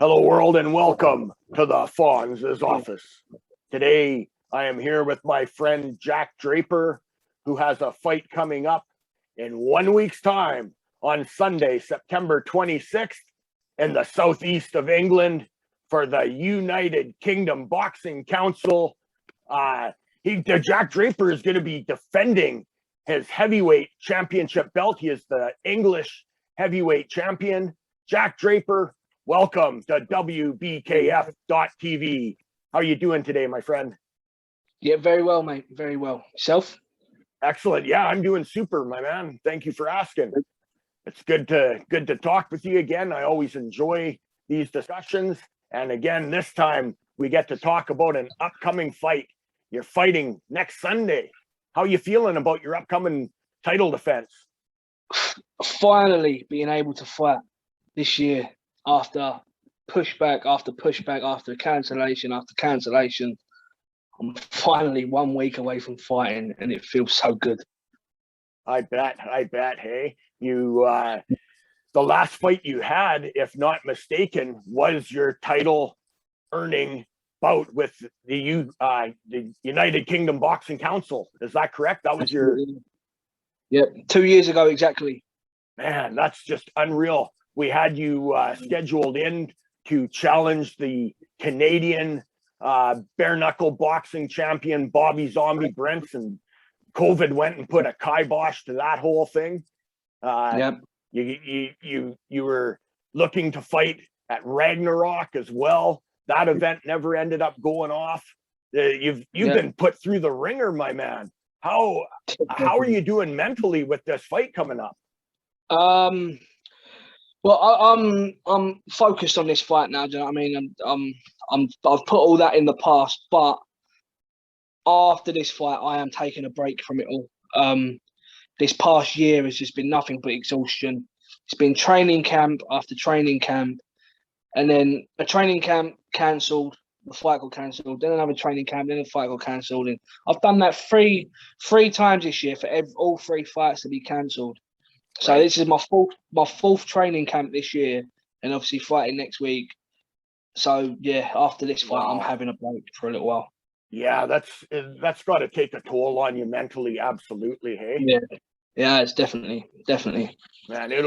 Hello, world, and welcome to the Fahnz' office. Today, I am here with my friend Jack Draper, who has a fight coming up in 1 week's time on Sunday, September 26th, in the southeast of England for the United Kingdom Boxing Council. Jack Draper is going to be defending his heavyweight championship belt. He is the English heavyweight champion. Jack Draper, welcome to WBKF.TV. How are you doing today, my friend? Yeah, very well, mate. Very well. Yourself? Excellent. Yeah, I'm doing super, my man. Thank you for asking. It's good to talk with you again. I always enjoy these discussions. And again, this time we get to talk about an upcoming fight. You're fighting next Sunday. How are you feeling about your upcoming title defense? Finally being able to fight this year after pushback after pushback, after cancellation after cancellation. I'm finally 1 week away from fighting and it feels so good. I bet. Hey, you the last fight you had, if not mistaken, was your title earning bout with the United Kingdom Boxing Council. Is that correct? That was your... Yep, 2 years ago exactly. Man, that's just unreal. We had you scheduled in to challenge the Canadian bare knuckle boxing champion Bobby Zombie Brents, and COVID went and put a kibosh to that whole thing. Yep. You were looking to fight at Ragnarok as well. That event never ended up going off. You've been put through the ringer, my man. How are you doing mentally with this fight coming up? Well, I'm focused on this fight now. Do you know what I mean? I've put all that in the past, but after this fight, I am taking a break from it all. This past year has just been nothing but exhaustion. It's been training camp after training camp, and then a training camp cancelled, the fight got cancelled, then another training camp, then the fight got cancelled. And I've done that three times this year for all three fights to be cancelled. So This is my fourth training camp this year, and obviously fighting next week. So yeah, after this fight, I'm having a break for a little while. Yeah, that's got to take a toll on you mentally. Absolutely, hey. Yeah, it's definitely. Man, in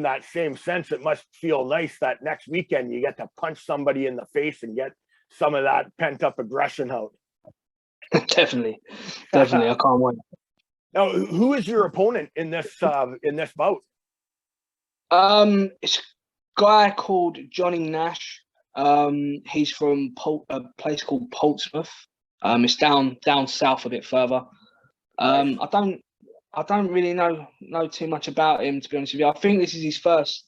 that same sense, it must feel nice that next weekend you get to punch somebody in the face and get some of that pent up aggression out. Definitely. I can't wait. Now, who is your opponent in this bout? It's a guy called Johnny Nash. He's from a place called Portsmouth. It's down south a bit further. Nice. I don't really know too much about him, to be honest with you. I think this is his first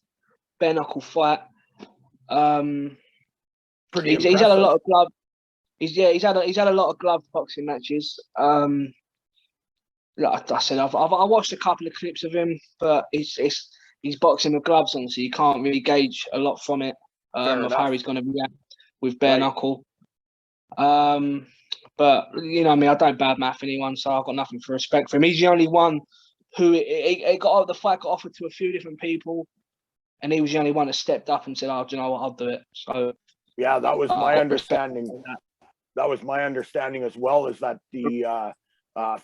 bare knuckle fight. He's had a lot of glove. He's had a lot of glove boxing matches. Like I said, I watched a couple of clips of him, but he's boxing with gloves on, so you can't really gauge a lot from it of how he's going to react with bare knuckle. But you know, I mean, I don't badmouth anyone, so I've got nothing for respect for him. He's the only one who the fight got offered to a few different people, and he was the only one that stepped up and said, "Oh, do you know what? I'll do it." So yeah, that was my understanding. That was my understanding as well. Is that the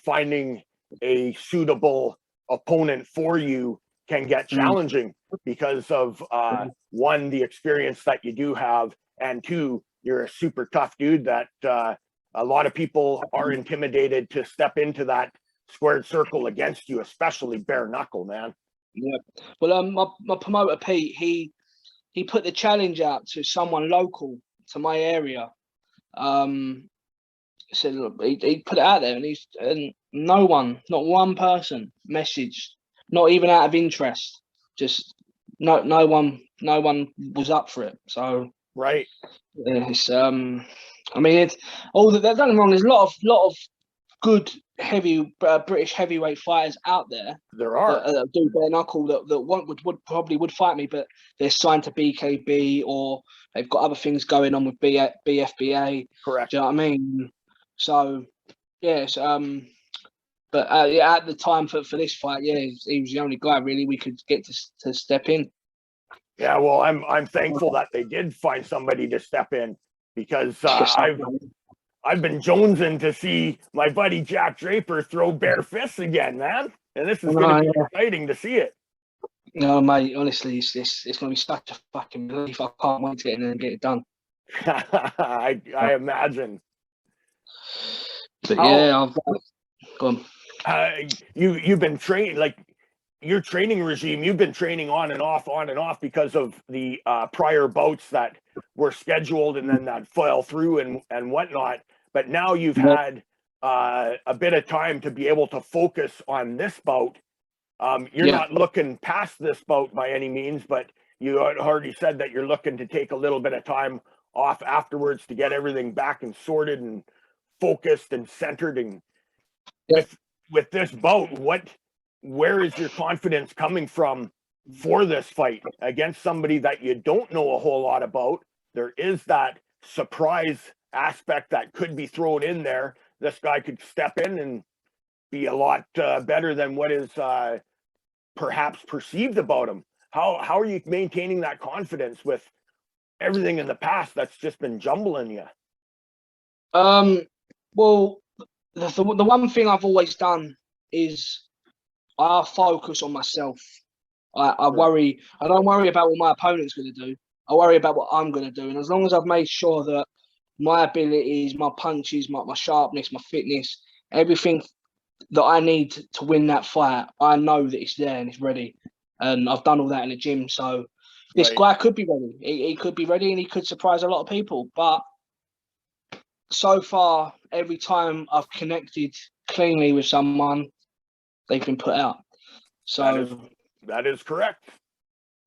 finding a suitable opponent for you can get challenging because of one, the experience that you do have, and two, you're a super tough dude that a lot of people are intimidated to step into that squared circle against you, especially bare knuckle, man. Yeah. Well, my promoter Pete, he put the challenge out to someone local to my area. Said, look, he put it out there, and no one, not one person messaged, not even out of interest. Just no one was up for it. So right. It's I mean, it's all that. Don't get me wrong. There's a lot of good British heavyweight fighters out there. There are that do bare knuckle that would probably fight me, but they're signed to BKB or they've got other things going on with BFBA. Correct. Do you know what I mean? So yes, but at the time for this fight, he was the only guy really we could get to step in. Yeah, well, I'm thankful that they did find somebody to step in, because I've been jonesing to see my buddy Jack Draper throw bare fists again, man. And this is going to be exciting to see it. No, mate, honestly, it's going to be such a fucking relief. I can't wait to get in there and get it done. I imagine. But yeah, I've gone. You've been training, like your training regime. You've been training on and off because of the prior bouts that were scheduled and then that fell through and whatnot. But now you've had a bit of time to be able to focus on this bout. You're not looking past this bout by any means, but you already said that you're looking to take a little bit of time off afterwards to get everything back and sorted and focused and centered. And with this bout, where is your confidence coming from for this fight against somebody that you don't know a whole lot about? There is that surprise aspect that could be thrown in there. This guy could step in and be a lot better than what is perhaps perceived about him. How are you maintaining that confidence with everything in the past that's just been jumbling you? Well, the one thing I've always done is I focus on myself. I worry. I don't worry about what my opponent's going to do. I worry about what I'm going to do. And as long as I've made sure that my abilities, my punches, my sharpness, my fitness, everything that I need to win that fight, I know that it's there and it's ready. And I've done all that in the gym. So this guy could be ready. He could be ready and he could surprise a lot of people. But so far, every time I've connected cleanly with someone, they've been put out. So that is correct.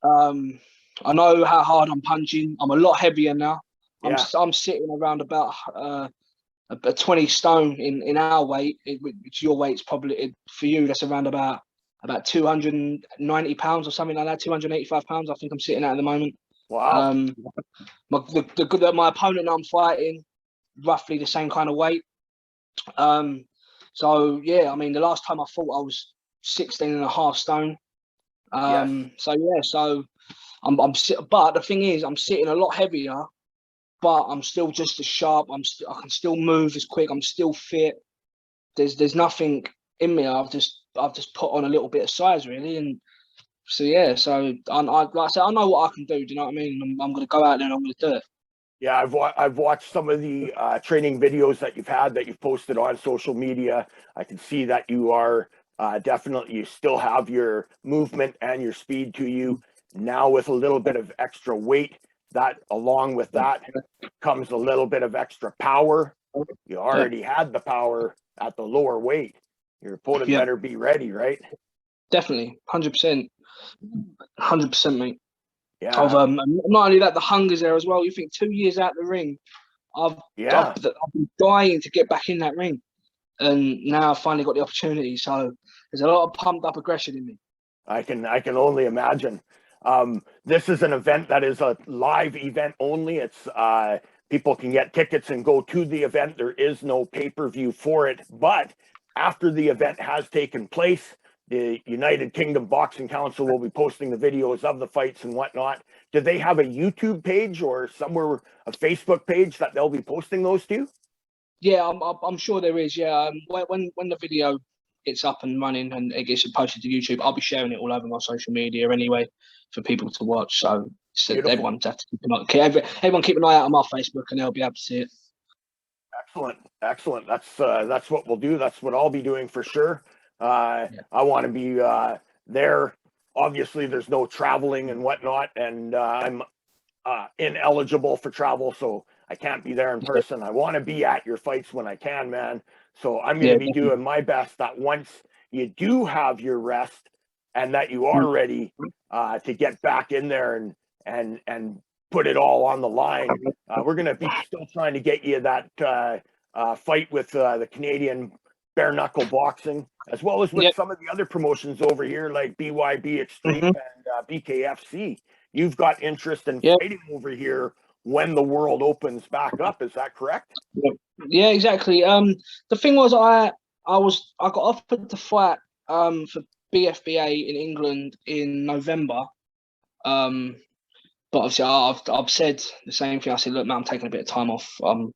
I know how hard I'm punching. I'm a lot heavier now. Yeah. I'm sitting around about a 20 stone in our weight, which your weight's probably for you. That's around about 290 pounds or something like that. 285 pounds. I think I'm sitting at the moment. Wow. My opponent I'm fighting, roughly the same kind of weight. So yeah, I mean, the last time I fought, I was 16 and a half stone. So yeah, so but the thing is, I'm sitting a lot heavier, but I'm still just as sharp. I can still move as quick. I'm still fit. There's nothing in me. I've just put on a little bit of size really, and so yeah. So like I said, I know what I can do. Do you know what I mean? I'm going to go out there and I'm going to do it. Yeah, I've watched some of the training videos that you've posted on social media. I can see that you are definitely, you still have your movement and your speed to you. Now with a little bit of extra weight, that along with that comes a little bit of extra power. You already had the power at the lower weight. Your opponent better be ready, right? Definitely, 100%, 100%, mate. Yeah. Not only that, the hunger's there as well. You think 2 years out the ring, I've been dying to get back in that ring, and now I've finally got the opportunity. So there's a lot of pumped up aggression in me. I can only imagine. This is an event that is a live event only. It's people can get tickets and go to the event. There is no pay-per-view for it, but after the event has taken place, the United Kingdom Boxing Council will be posting the videos of the fights and whatnot. Do they have a YouTube page or somewhere a Facebook page that they'll be posting those to? Yeah, I'm sure there is. Yeah, when the video gets up and running and it gets posted to YouTube, I'll be sharing it all over my social media anyway for people to watch. So everyone has to everyone keep an eye out on my Facebook and they'll be able to see it. Excellent. That's what we'll do. That's what I'll be doing for sure. I want to be there. Obviously, there's no traveling and whatnot, and I'm ineligible for travel, so I can't be there in person. I want to be at your fights when I can, man. So I'm going to be doing my best that once you do have your rest and that you are ready to get back in there and put it all on the line. We're going to be still trying to get you that fight with the Canadian Bare Knuckle Boxing, as well as with some of the other promotions over here like BYB Extreme and BKFC. You've got interest in fighting over here when the world opens back up. Is that correct? Yeah, exactly. The thing was, I got offered to fight for BFBA in England in November. But obviously, I've said the same thing. I said, look, man, I'm taking a bit of time off. I'm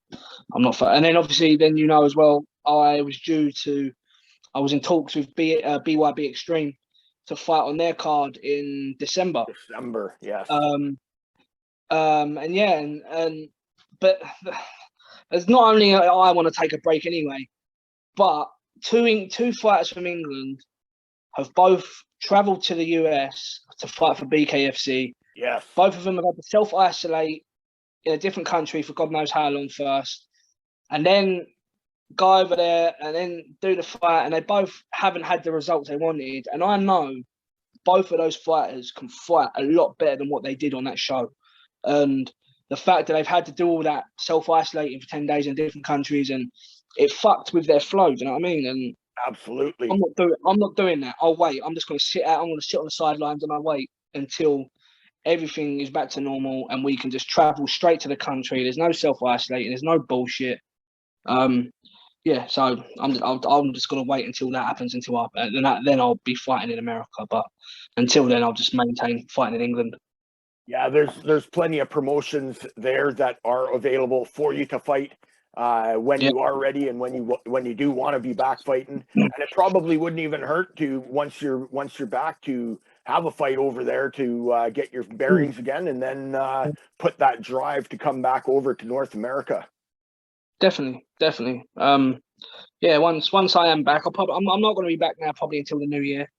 not. And then obviously, then as well, I was in talks with BYB Extreme to fight on their card in December. Yes. And yeah, but it's not only I want to take a break anyway, but two fighters from England have both travelled to the US to fight for BKFC. Yes. Both of them have had to self-isolate in a different country for God knows how long first, and then go over there and then do the fight, and they both haven't had the results they wanted. And I know both of those fighters can fight a lot better than what they did on that show. And the fact that they've had to do all that self-isolating for 10 days in different countries, and it fucked with their flow, do you know what I mean? And absolutely, I'm not doing that. I'll wait. I'm just going to sit out. I'm going to sit on the sidelines and I'll wait until everything is back to normal and we can just travel straight to the country. There's no self-isolating. There's no bullshit. Yeah, so I'm just gonna wait until that happens. Then I'll be fighting in America. But until then, I'll just maintain fighting in England. Yeah, there's plenty of promotions there that are available for you to fight when you are ready and when you do want to be back fighting. And it probably wouldn't even hurt to once you're back to have a fight over there to get your bearings again, and then put that drive to come back over to North America. Definitely. Yeah, once I am back, I'm not going to be back now probably until the new year.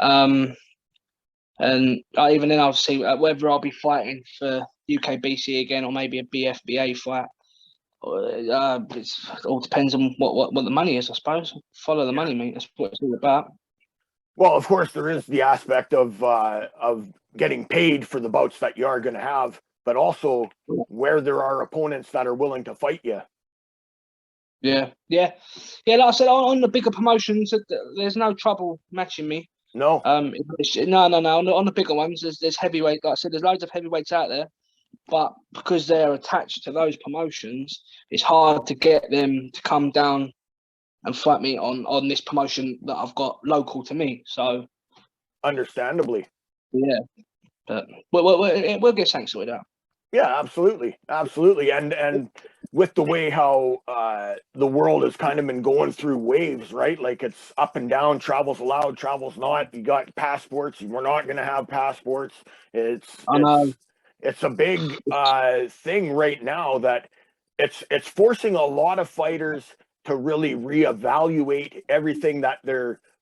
And even then I'll see whether I'll be fighting for UKBC again or maybe a BFBA fight. It all depends on what the money is, I suppose. Follow the money, mate. That's what it's all about. Well, of course, there is the aspect of getting paid for the bouts that you are going to have, but also where there are opponents that are willing to fight you. Yeah. Like I said, on the bigger promotions, there's no trouble matching me. No. No. On the bigger ones, there's heavyweight. Like I said, there's loads of heavyweights out there, but because they're attached to those promotions, it's hard to get them to come down and fight me on this promotion that I've got local to me. So, understandably. Yeah, but we'll get something sorted out. Yeah, absolutely, and with the way how the world has kind of been going through waves, right? Like it's up and down, travel's allowed, travel's not. You got passports, we're not going to have passports. It's a big thing right now that it's forcing a lot of fighters to really reevaluate everything that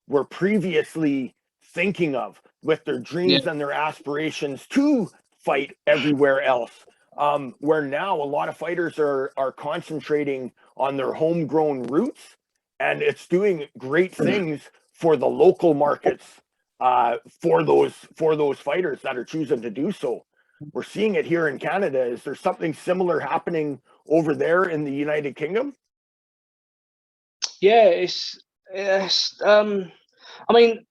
were previously thinking of with their dreams and their aspirations to fight everywhere else. Where now a lot of fighters are concentrating on their homegrown roots, and it's doing great things for the local markets for those fighters that are choosing to do so. We're seeing it here in Canada. Is there something similar happening over there in the United Kingdom? Yeah, it's I mean,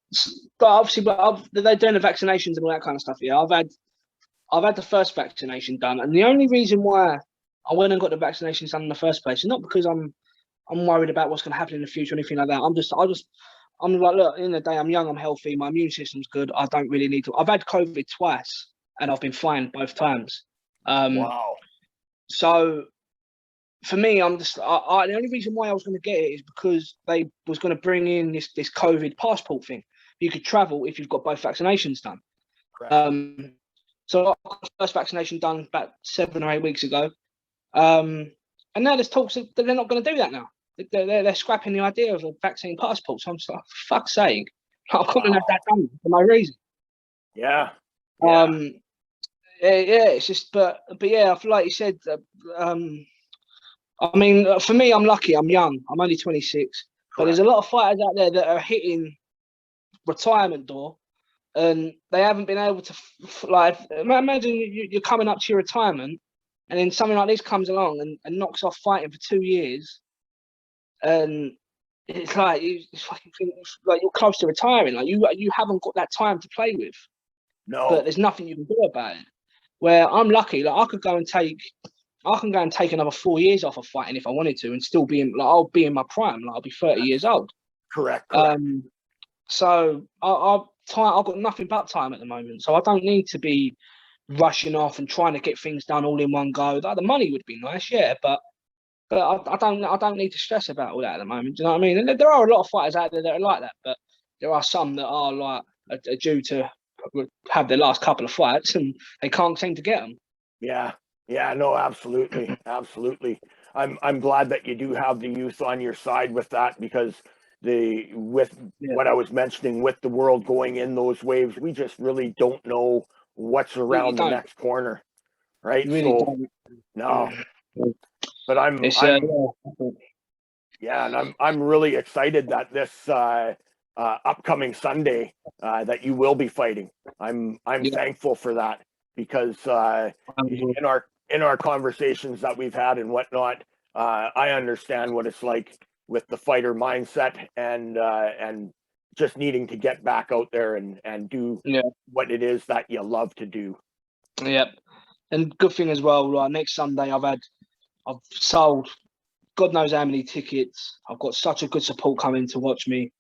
obviously, but they're doing the vaccinations and all that kind of stuff. Yeah, I've had the first vaccination done, and the only reason why I went and got the vaccinations done in the first place is not because I'm worried about what's going to happen in the future or anything like that. I'm like, look, in the day, I'm young, I'm healthy, my immune system's good. I don't really need to. I've had COVID twice, and I've been fine both times. Wow. So for me, I'm just the only reason why I was going to get it is because they was going to bring in this COVID passport thing. You could travel if you've got both vaccinations done. Correct. So I got the first vaccination done about 7 or 8 weeks ago. And now there's talks that they're not going to do that now. They're scrapping the idea of a vaccine passport. So I'm just like, for fuck's sake, I couldn't have that done for no reason. Yeah. It's just, but yeah, I feel like you said, I mean, for me, I'm lucky. I'm young. I'm only 26. But there's a lot of fighters out there that are hitting retirement door, and they haven't been able to like. Imagine you're coming up to your retirement, and then something like this comes along and knocks off fighting for 2 years, and it's like like you're close to retiring. Like you haven't got that time to play with. No. But there's nothing you can do about it. Where I'm lucky, like I can go and take another 4 years off of fighting if I wanted to, and still be in. Like I'll be in my prime. Like I'll be 30 years old. Correct. So I've got nothing but time at the moment, so I don't need to be rushing off and trying to get things done all in one go. Like, the money would be nice, yeah, but I don't need to stress about all that at the moment. Do you know what I mean? And there are a lot of fighters out there that are like that, but there are some that are like are due to have their last couple of fights and they can't seem to get them. Yeah, yeah, no, absolutely, absolutely. I'm glad that you do have the youth on your side with that, because with what I was mentioning, with the world going in those waves, we just really don't know what's around the next corner, right? You really don't. No, but and I'm really excited that this upcoming Sunday that you will be fighting. I'm thankful for that, because in our conversations that we've had and whatnot, I understand what it's like with the fighter mindset and just needing to get back out there and do what it is that you love to do. Yep. And good thing as well, like next Sunday I've sold God knows how many tickets. I've got such a good support coming to watch me.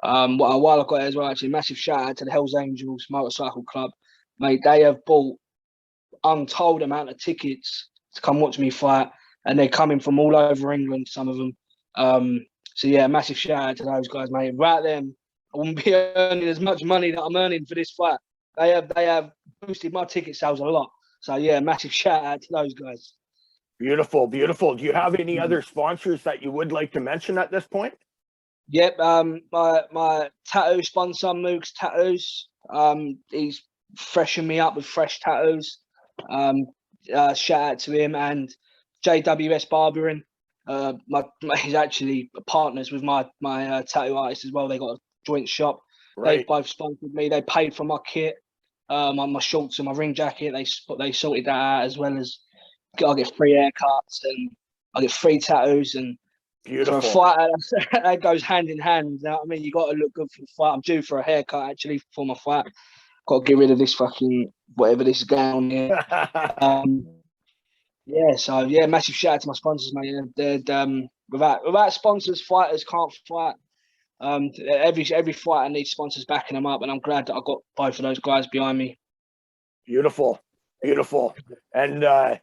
While I've got it as well, actually, massive shout out to the Hells Angels Motorcycle Club. Mate, they have bought untold amount of tickets to come watch me fight, and they're coming from all over England, some of them. So yeah, massive shout out to those guys, mate. Without them, I wouldn't be earning as much money that I'm earning for this fight. They have boosted my ticket sales a lot. So yeah, massive shout out to those guys. Beautiful, beautiful. Do you have any other sponsors that you would like to mention at this point? Yep, my tattoo sponsor, Moog's Tattoos. He's freshened me up with fresh tattoos. Shout out to him, and JWS Barbering. He's actually partners with my tattoo artist as well. They got a joint shop. Right. They both sponsored me. They paid for my kit, my shorts and my ring jacket. They sorted that out, as well as I get free haircuts and I get free tattoos. And beautiful. For a fighter, that goes hand in hand. You know what I mean? You got to look good for the fight. I'm due for a haircut actually for my fight. Got to get rid of this fucking whatever this gown here. So massive shout out to my sponsors, mate. Without sponsors, fighters can't fight. Every fighter needs sponsors backing them up, and I'm glad that I got both of those guys behind me. Beautiful, beautiful, and man.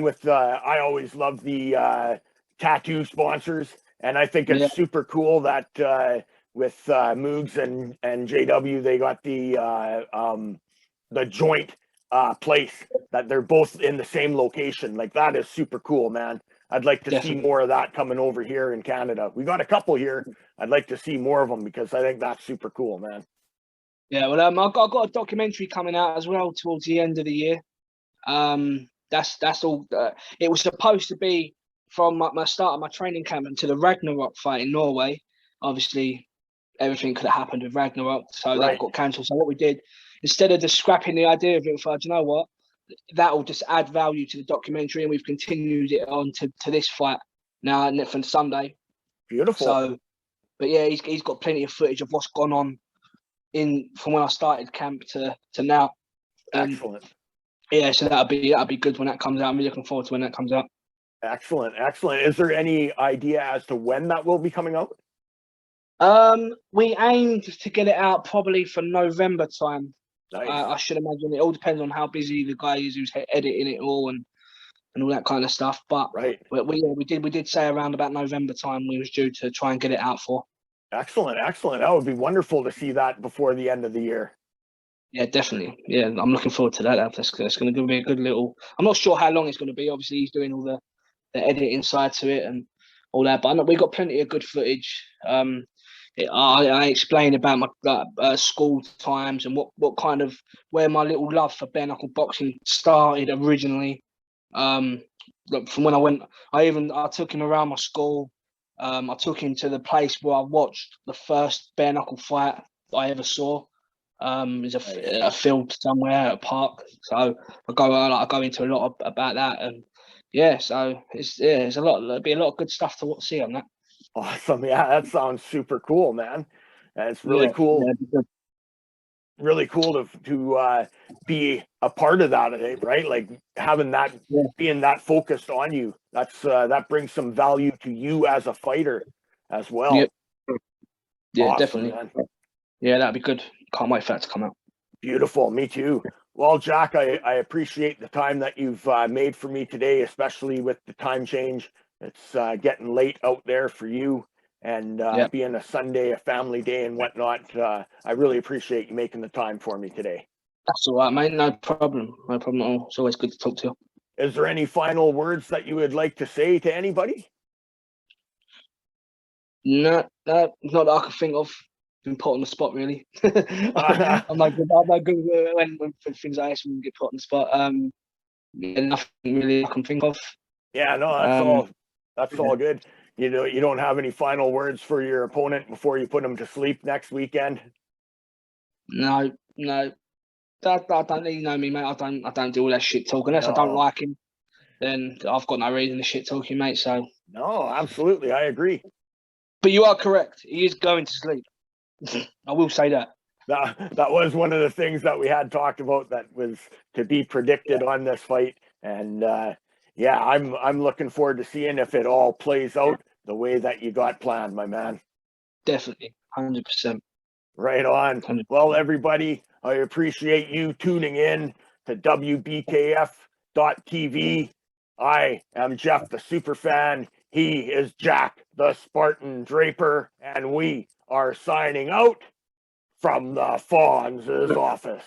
With I always love the tattoo sponsors, and I think it's super cool that with Moogs and JW, they got the joint place, that they're both in the same location. Like, that is super cool, man. I'd like to see more of that coming over here in Canada. We got a couple here. I'd like to see more of them, because I think that's super cool, man. Yeah, well, I've got a documentary coming out as well towards the end of the year. That's all. It was supposed to be from my start of my training camp until the Ragnarok fight in Norway. Obviously, everything could have happened with Ragnarok, so that got cancelled. So what we did, instead of just scrapping the idea of it, we thought, you know what, that will just add value to the documentary, and we've continued it on to this fight now for Sunday. Beautiful. So, but yeah, he's got plenty of footage of what's gone on from when I started camp to now. Excellent. Yeah, so that'll be good when that comes out. I'm really looking forward to when that comes out. Excellent, excellent. Is there any idea as to when that will be coming out? We aimed to get it out probably for November time. Nice. I should imagine. It all depends on how busy the guy is who's editing it all and all that kind of stuff. But we did say around about November time we was due to try and get it out for. Excellent, excellent. That would be wonderful to see that before the end of the year. Yeah, definitely. Yeah, I'm looking forward to that. That's going to be a good little. I'm not sure how long it's going to be. Obviously, he's doing all the editing side to it and all that. But we got plenty of good footage. I explained about my school times and what kind of where my little love for bare knuckle boxing started originally. From when I took him around my school. I took him to the place where I watched the first bare knuckle fight I ever saw. There's a field somewhere at a park. So I go into a lot about that, and so it's a lot. There'll be a lot of good stuff to see on that. Awesome. Yeah, that sounds super cool, man. And it's really cool. Yeah, really cool to be a part of that, right? Like having that, being that focused on you. That brings some value to you as a fighter as well. Yep. Yeah, awesome, definitely. Man. Yeah, that'd be good. Can't wait for that to come out. Beautiful. Me too. Well, Jack, I appreciate the time that you've made for me today, especially with the time change. It's getting late out there for you, and Yeah, being a Sunday, a family day, and whatnot. I really appreciate you making the time for me today. that's all right, mate. No problem. No problem at all. It's always good to talk to you. Is there any final words that you would like to say to anybody? No, no, not that I can think of. Been put on the spot, really. I'm not good. I'm not good when things like this when you get put on the spot. Yeah, nothing really I can think of. Yeah, no, Um, that's all good. You don't have any final words for your opponent before you put him to sleep next weekend? no, no. I don't really know me, mate. I don't do all that shit talk unless I don't No, like him. Then I've got no reason to shit talk you, mate. So, no, absolutely, I agree. but you are correct. He is going to sleep. I will say that. That was one of the things that we had talked about that was to be predicted on this fight, and yeah, I'm looking forward to seeing if it all plays out the way that you got planned, my man. Definitely, 100%. Right on. Well, everybody, I appreciate you tuning in to WBKF.TV. I am Jeff the Superfan. He is Jack the Spartan Draper, and we are signing out from the Fahnz' office.